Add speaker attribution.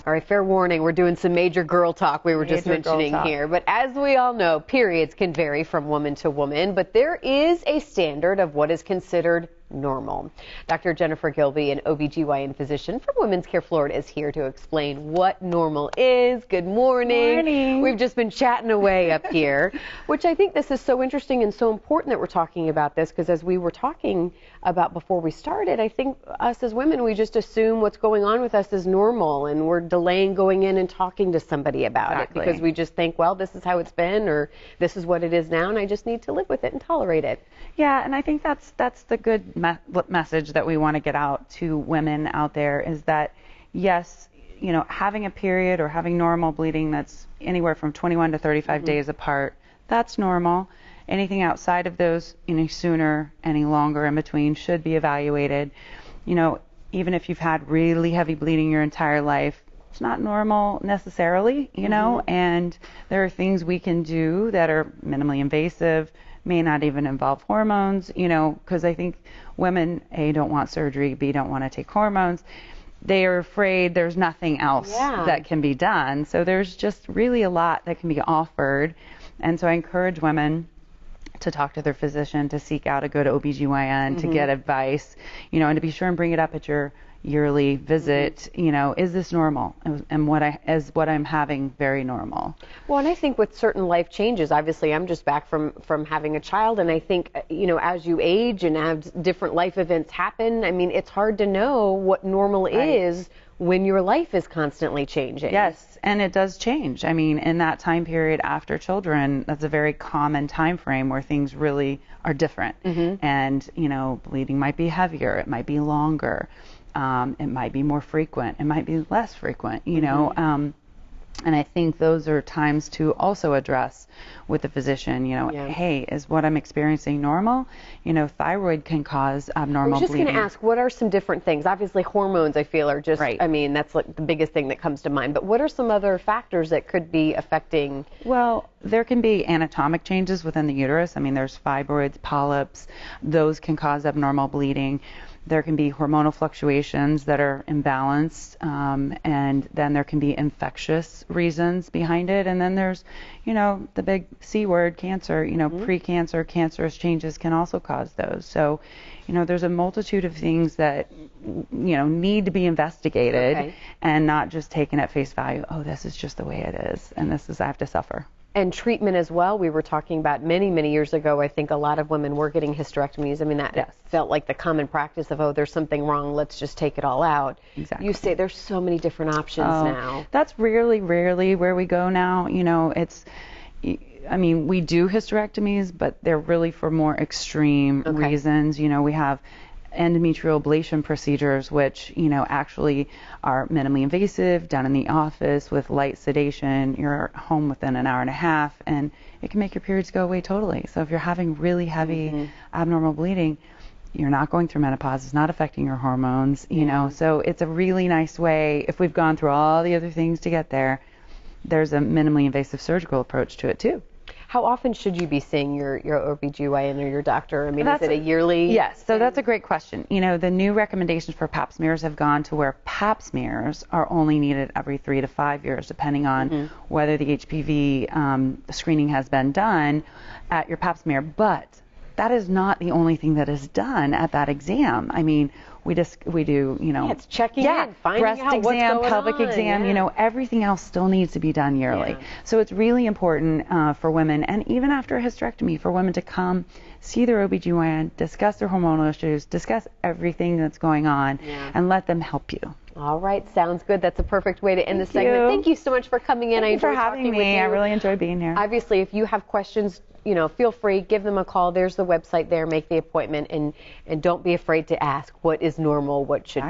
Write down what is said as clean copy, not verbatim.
Speaker 1: All right, fair warning, we're doing some major girl talk we were just mentioning here. But as we all know, periods can vary from woman to woman, but there is a standard of what is considered normal. Dr. Jennifer Gilby, an OBGYN physician from Women's Care Florida, is here to explain what normal is. Good morning.
Speaker 2: Morning.
Speaker 1: We've just been chatting away up here, which I think this is so interesting and so important that we're talking about this, because as we were talking about before we started, I think us as women, we just assume what's going on with us is normal, and we're delaying going in and talking to somebody about it because we just think, well, this is how it's been, or this is what it is now, and I just need to live with it and tolerate it.
Speaker 2: Yeah, and I think that's the good message that we want to get out to women out there, is that yes, you know, having a period or having normal bleeding that's anywhere from 21 to 35 days apart, that's normal. Anything outside of those, any sooner, any longer in between, should be evaluated. You know, even if you've had really heavy bleeding your entire life, it's not normal necessarily, you know, and there are things we can do that are minimally invasive, may not even involve hormones, you know, because I think women, A, don't want surgery, B, don't want to take hormones. They are afraid there's nothing else that can be done. So there's just really a lot that can be offered. And so I encourage women to talk to their physician, to seek out a good OBGYN, to get advice, you know, and to be sure and bring it up at your yearly visit. You know, is this normal? And what I'm having very normal?
Speaker 1: Well, and I think with certain life changes, obviously I'm just back from having a child, and I think, you know, as you age and as different life events happen, I mean, it's hard to know what normal is when your life is constantly changing.
Speaker 2: Yes, and it does change. I mean, in that time period after children, that's a very common time frame where things really are different. And, you know, bleeding might be heavier, it might be longer, it might be more frequent, it might be less frequent, you know. And I think those are times to also address with the physician, you know, hey, is what I'm experiencing normal? You know, thyroid can cause abnormal bleeding. I was just
Speaker 1: going to ask, what are some different things? Obviously, hormones, I feel, are just, I mean, that's like the biggest thing that comes to mind. But what are some other factors that could be affecting?
Speaker 2: Well, there can be anatomic changes within the uterus. I mean, there's fibroids, polyps. Those can cause abnormal bleeding. There can be hormonal fluctuations that are imbalanced, and then there can be infectious reasons behind it. And then there's, you know, the big C word, cancer, you know, pre-cancer, cancerous changes can also cause those. So, you know, there's a multitude of things that, you know, need to be investigated and not just taken at face value. Oh, this is just the way it is, and this is, I have to suffer.
Speaker 1: And treatment as well. We were talking about many years ago, I think a lot of women were getting hysterectomies. I mean, that felt like the common practice of, oh, there's something wrong, let's just take it all out.
Speaker 2: Exactly.
Speaker 1: You say there's so many different options now.
Speaker 2: That's rarely where we go now. You know, it's, I mean, we do hysterectomies, but they're really for more extreme reasons. You know, we have endometrial ablation procedures, which, you know, actually are minimally invasive, done in the office with light sedation. You're home within an hour and a half, and it can make your periods go away totally. So if you're having really heavy abnormal bleeding, you're not going through menopause, it's not affecting your hormones, you know. So it's a really nice way, if we've gone through all the other things to get there, there's a minimally invasive surgical approach to it too.
Speaker 1: How often should you be seeing your OBGYN or your doctor? I mean, is it a yearly?
Speaker 2: Yes, so that's a great question. You know, the new recommendations for pap smears have gone to where pap smears are only needed every 3 to 5 years, depending on whether the HPV screening has been done at your pap smear. But that is not the only thing that is done at that exam. I mean, we do, you know,
Speaker 1: it's checking in, finding
Speaker 2: breast
Speaker 1: out
Speaker 2: exam,
Speaker 1: what's going
Speaker 2: pelvic
Speaker 1: on.
Speaker 2: exam, you know, everything else still needs to be done yearly. So it's really important for women, and even after a hysterectomy, for women to come see their OBGYN, discuss their hormonal issues, discuss everything that's going on, and let them help you.
Speaker 1: All right, sounds good. That's a perfect way to end the segment. Thank you so much for coming in.
Speaker 2: Thank you for having me. I really enjoyed being here.
Speaker 1: Obviously, if you have questions, you know, feel free, give them a call. There's the website there. Make the appointment, and don't be afraid to ask what is normal, what should